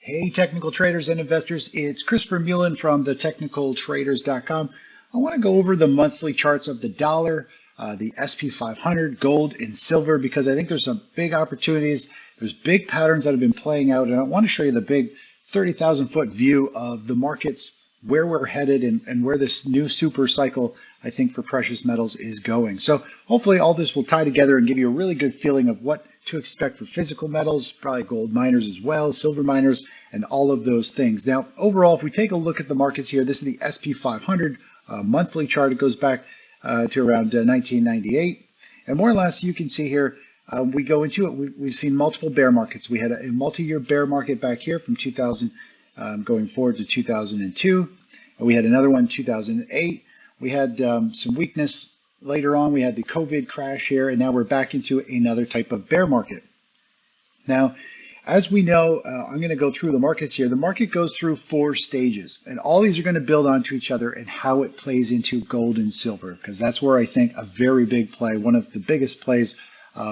Hey, technical traders and investors, it's Chris Vermeulen from the technicaltraders.com. I want to go over the monthly charts of the dollar, the SP500, gold, and silver because I think there's some big opportunities. There's big patterns that have been playing out, and I want to show you the big 30,000 foot view of the markets, where we're headed, and where this new super cycle, I think, for precious metals is going. So hopefully all this will tie together and give you a really good feeling of what to expect for physical metals, probably gold miners as well, silver miners, and all of those things. Now, overall, if we take a look at the markets here, this is the SP500 monthly chart. It goes back to around 1998. And more or less, you can see here, we go into it, we've seen multiple bear markets. We had a multi-year bear market back here from 2000 going forward to 2002. We had another one in 2008. We had some weakness later on. We had the COVID crash here, and now we're back into another type of bear market. Now, as we know, I'm going to go through the markets here. The market goes through 4 stages, and all these are going to build onto each other and how it plays into gold and silver, because that's where I think a very big play, one of the biggest plays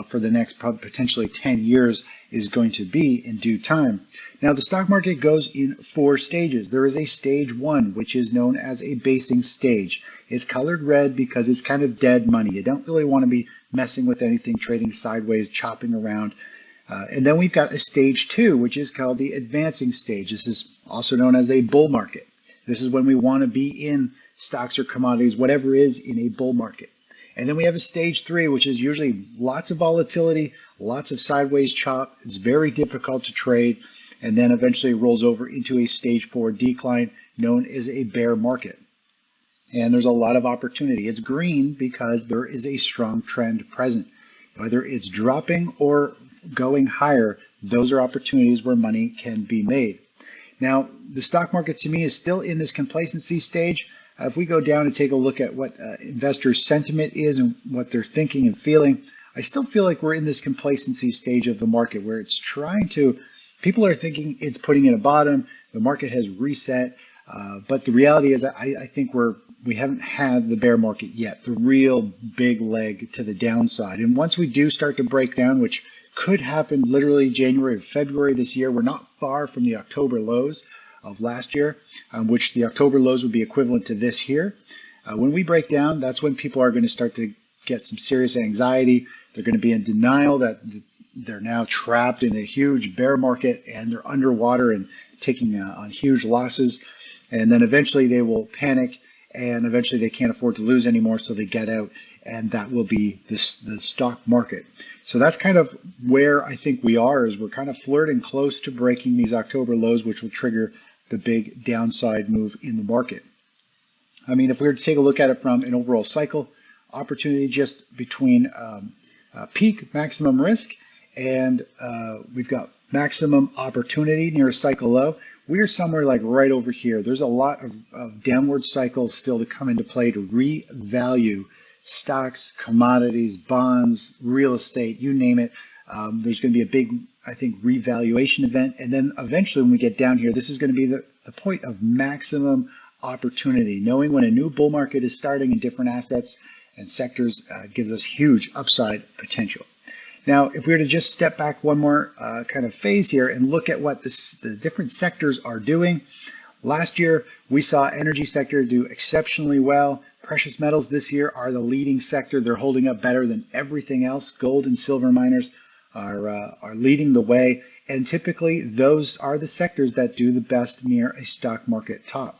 for the next potentially 10 years is going to be in due time. Now, the stock market goes in 4 stages. There is a stage 1, which is known as a basing stage. It's colored red because it's kind of dead money. You don't really want to be messing with anything, trading sideways, chopping around. And then we've got a stage 2, which is called the advancing stage. This is also known as a bull market. This is when we want to be in stocks or commodities, whatever is in a bull market. And then we have a stage 3, which is usually lots of volatility, lots of sideways chop. It's very difficult to trade, and then eventually rolls over into a stage 4 decline known as a bear market. And there's a lot of opportunity. It's green because there is a strong trend present. Whether it's dropping or going higher, those are opportunities where money can be made. Now, the stock market to me is still in this complacency stage. If we go down and take a look at what investors' sentiment is and what they're thinking and feeling, I still feel like we're in this complacency stage of the market where it's trying to, people are thinking it's putting in a bottom, the market has reset, but the reality is I think we haven't had the bear market yet, the real big leg to the downside. And once we do start to break down, which could happen literally January or February this year, we're not far from the October lows of last year, which the October lows would be equivalent to this here. When we break down, that's when people are going to start to get some serious anxiety. They're going to be in denial that they're now trapped in a huge bear market and they're underwater and taking on huge losses. And then eventually they will panic, and eventually they can't afford to lose anymore, so they get out, and that will be the stock market. So that's kind of where I think we are, is we're kind of flirting close to breaking these October lows, which will trigger the big downside move in the market. I mean, if we were to take a look at it from an overall cycle opportunity, just between peak maximum risk and we've got maximum opportunity near a cycle low, we're somewhere like right over here. There's a lot of downward cycles still to come into play to revalue stocks, commodities, bonds, real estate, you name it. There's going to be a big, I think, revaluation event. And then eventually when we get down here, this is going to be the point of maximum opportunity. Knowing when a new bull market is starting in different assets and sectors gives us huge upside potential. Now, if we were to just step back one more kind of phase here and look at what the different sectors are doing. Last year, we saw energy sector do exceptionally well. Precious metals this year are the leading sector. They're holding up better than everything else. Gold and silver miners are leading the way. And typically, those are the sectors that do the best near a stock market top.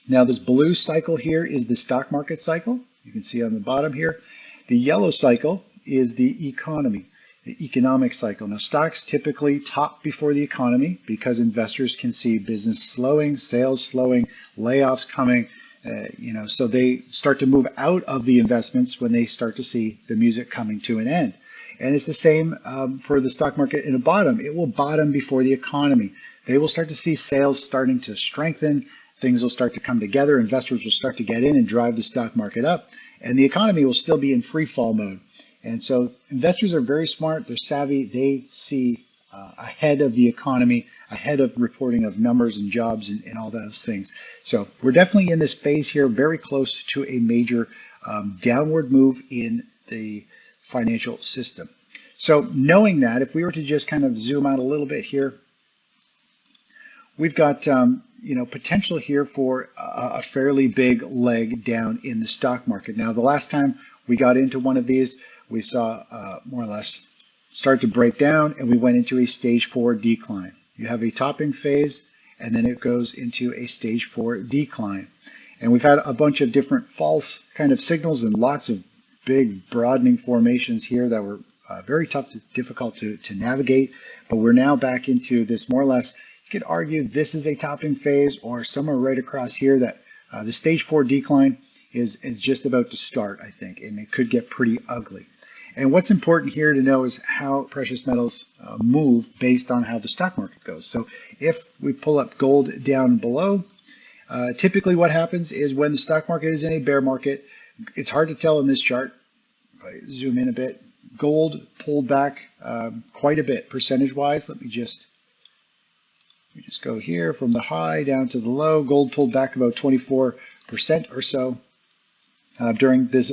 Now, this blue cycle here is the stock market cycle. You can see on the bottom here. The yellow cycle is the economy, the economic cycle. Now, stocks typically top before the economy because investors can see business slowing, sales slowing, layoffs coming, so they start to move out of the investments when they start to see the music coming to an end. And it's the same for the stock market in a bottom. It will bottom before the economy. They will start to see sales starting to strengthen. Things will start to come together. Investors will start to get in and drive the stock market up. And the economy will still be in free fall mode. And so investors are very smart, they're savvy, they see ahead of the economy, ahead of reporting of numbers and jobs and all those things. So we're definitely in this phase here, very close to a major downward move in the financial system. So knowing that, if we were to just kind of zoom out a little bit here we've got potential here for a fairly big leg down in the stock market. Now, the last time we got into one of these, we saw more or less start to break down, and we went into a stage 4 decline. You have a topping phase, and then it goes into a stage 4 decline. And we've had a bunch of different false kind of signals and lots of big broadening formations here that were very difficult to navigate. But we're now back into this more or less, you could argue this is a topping phase, or somewhere right across here that the stage 4 decline is just about to start, I think, and it could get pretty ugly. And what's important here to know is how precious metals move based on how the stock market goes. So if we pull up gold down below, typically what happens is when the stock market is in a bear market, it's hard to tell in this chart. If I zoom in a bit, gold pulled back quite a bit percentage-wise. Let me just go here from the high down to the low. Gold pulled back about 24% or so during this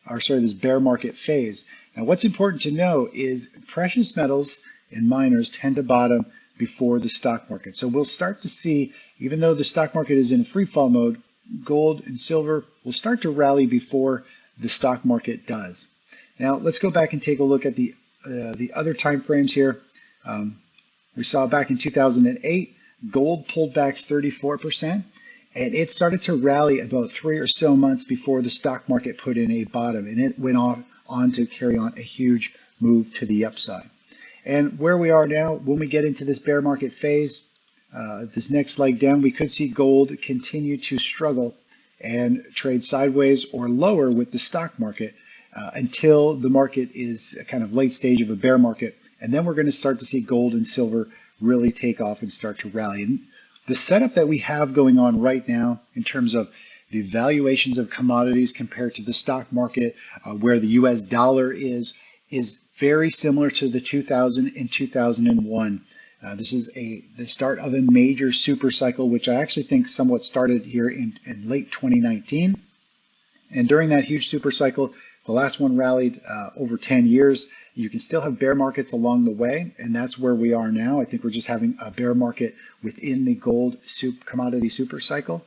this bear market phase. Now, what's important to know is precious metals and miners tend to bottom before the stock market. So we'll start to see, even though the stock market is in free fall mode, gold and silver will start to rally before the stock market does. Now, let's go back and take a look at the other time frames here. We saw back in 2008, gold pulled back 34%, and it started to rally about 3 or so months before the stock market put in a bottom, and it went on to carry on a huge move to the upside. And where we are now, when we get into this bear market phase, this next leg down, we could see gold continue to struggle and trade sideways or lower with the stock market until the market is a kind of late stage of a bear market. And then we're going to start to see gold and silver really take off and start to rally. And the setup that we have going on right now in terms of the valuations of commodities compared to the stock market, where the US dollar is very similar to the 2000 and 2001. This is the start of a major super cycle, which I actually think somewhat started here in late 2019. And during that huge super cycle, the last one rallied over 10 years. You can still have bear markets along the way, and that's where we are now. I think we're just having a bear market within the gold commodity super cycle.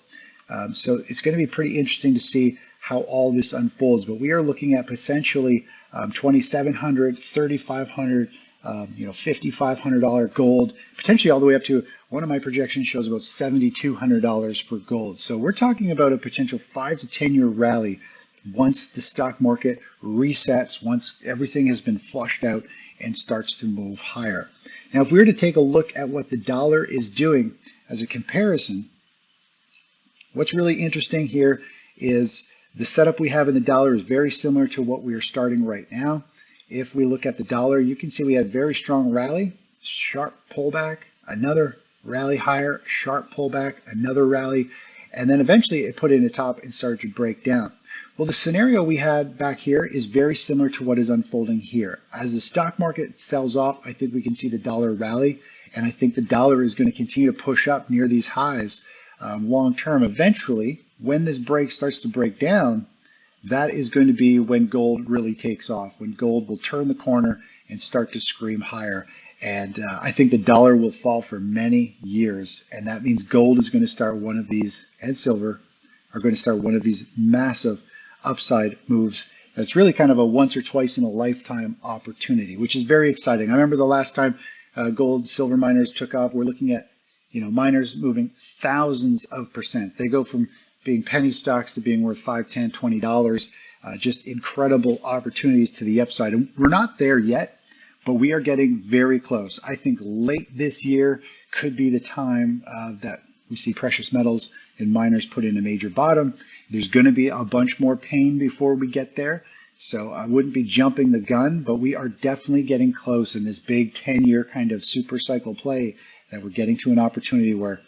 So it's going to be pretty interesting to see how all this unfolds. But we are looking at potentially $2,700, $3,500, $5,500 gold, potentially all the way up to, one of my projections shows about $7,200 for gold. So we're talking about a potential 5 to 10 year rally once the stock market resets, once everything has been flushed out and starts to move higher. Now, if we were to take a look at what the dollar is doing as a comparison, what's really interesting here is the setup we have in the dollar is very similar to what we are starting right now. If we look at the dollar, you can see we had very strong rally, sharp pullback, another rally higher, sharp pullback, another rally, and then eventually it put in a top and started to break down. Well, the scenario we had back here is very similar to what is unfolding here. As the stock market sells off, I think we can see the dollar rally, and I think the dollar is going to continue to push up near these highs long term. Eventually, when this break starts to break down, that is going to be when gold really takes off, when gold will turn the corner and start to scream higher. And I think the dollar will fall for many years, and that means gold is going to start one of these, and silver are going to start one of these massive upside moves. That's really kind of a once or twice in a lifetime opportunity, which is very exciting. I remember the last time gold, silver miners took off, we're looking at miners moving thousands of percent. They go from being penny stocks to being worth $5, $10, $20, just incredible opportunities to the upside. And we're not there yet, but we are getting very close. I think late this year could be the time that we see precious metals and miners put in a major bottom. There's going to be a bunch more pain before we get there. So I wouldn't be jumping the gun, but we are definitely getting close in this big 10-year kind of super cycle play that we're getting to an opportunity where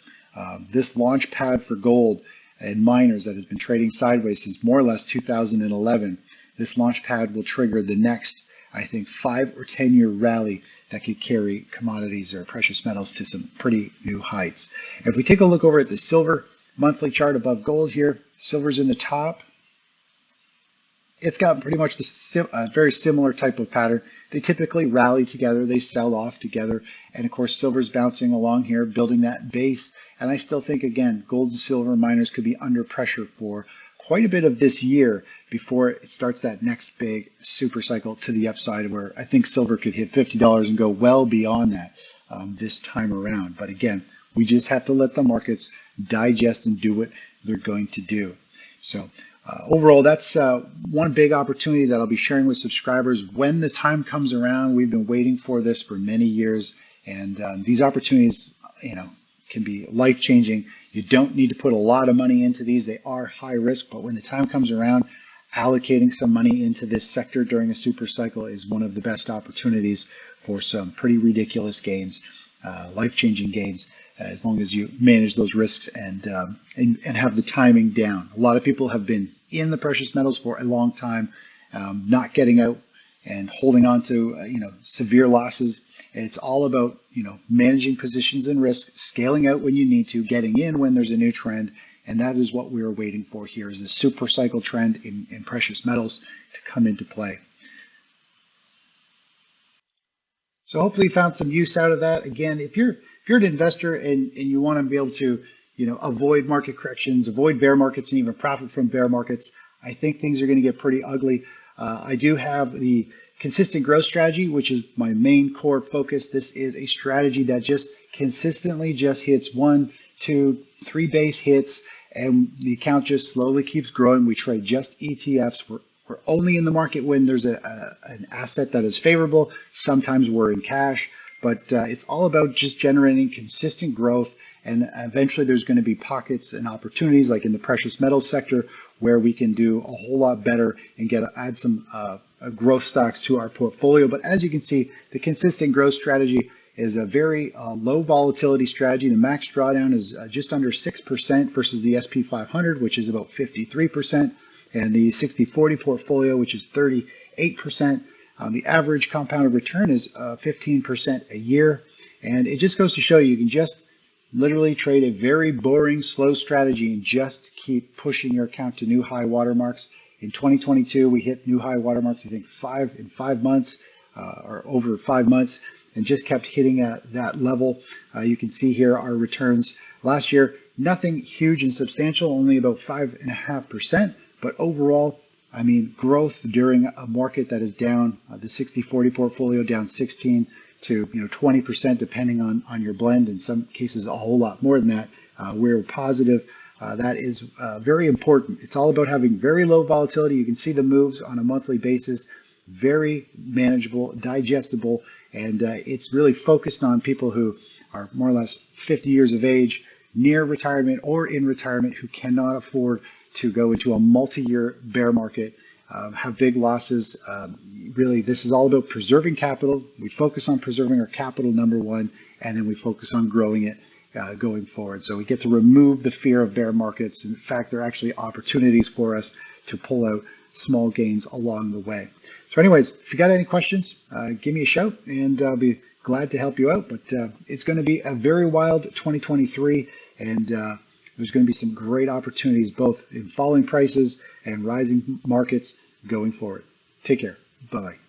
this launch pad for gold and miners that has been trading sideways since more or less 2011, this launch pad will trigger the next, I think, 5 or 10 year rally that could carry commodities or precious metals to some pretty new heights. If we take a look over at the silver monthly chart above gold here, silver's in the top. it's got pretty much the very similar type of pattern. They typically rally together, they sell off together, and of course silver's bouncing along here, building that base. And I still think, again, gold and silver miners could be under pressure for quite a bit of this year before it starts that next big super cycle to the upside, where I think silver could hit $50 and go well beyond that this time around. But again, we just have to let the markets digest and do what they're going to do. So overall, that's one big opportunity that I'll be sharing with subscribers when the time comes around. We've been waiting for this for many years, and these opportunities, can be life-changing. You don't need to put a lot of money into these. They are high risk, but when the time comes around, allocating some money into this sector during a super cycle is one of the best opportunities for some pretty ridiculous gains, life-changing gains, as long as you manage those risks and have the timing down. A lot of people have been in the precious metals for a long time, not getting out and holding on to severe losses. And it's all about managing positions and risk, scaling out when you need to, getting in when there's a new trend, and that is what we are waiting for here, is the super cycle trend in precious metals to come into play. So hopefully you found some use out of that. Again, if you're an investor and you want to be able to avoid market corrections, avoid bear markets, and even profit from bear markets, I think things are going to get pretty ugly. I do have the consistent growth strategy, which is my main core focus. This is a strategy that just consistently hits 1, 2, 3 base hits, and the account just slowly keeps growing. We trade just ETFs. We're only in the market when there's an asset that is favorable. Sometimes we're in cash, but it's all about just generating consistent growth. And eventually there's going to be pockets and opportunities, like in the precious metals sector, where we can do a whole lot better and add some growth stocks to our portfolio. But as you can see, the consistent growth strategy is a very low volatility strategy. The max drawdown is just under 6% versus the SP500, which is about 53%, and the 60/40 portfolio, which is 38%. The average compounded return is 15% a year. And it just goes to show you can just literally trade a very boring, slow strategy and just keep pushing your account to new high watermarks. In 2022, we hit new high watermarks, I think in 5 months or over 5 months, and just kept hitting at that level. You can see here our returns last year, nothing huge and substantial, only about 5.5%. But overall, I mean, growth during a market that is down, the 60/40 portfolio down 16 to 20%, depending on your blend. In some cases, a whole lot more than that. We're positive. That is very important. It's all about having very low volatility. You can see the moves on a monthly basis, very manageable, digestible, and it's really focused on people who are more or less 50 years of age, near retirement or in retirement, who cannot afford to go into a multi-year bear market, have big losses. Really, this is all about preserving capital. We focus on preserving our capital, number one, and then we focus on growing it going forward. So we get to remove the fear of bear markets. In fact, they're actually opportunities for us to pull out small gains along the way. So anyways, if you got any questions, give me a shout and I'll be glad to help you out. But it's going to be a very wild 2023, and there's going to be some great opportunities both in falling prices and rising markets going forward. Take care. Bye-bye.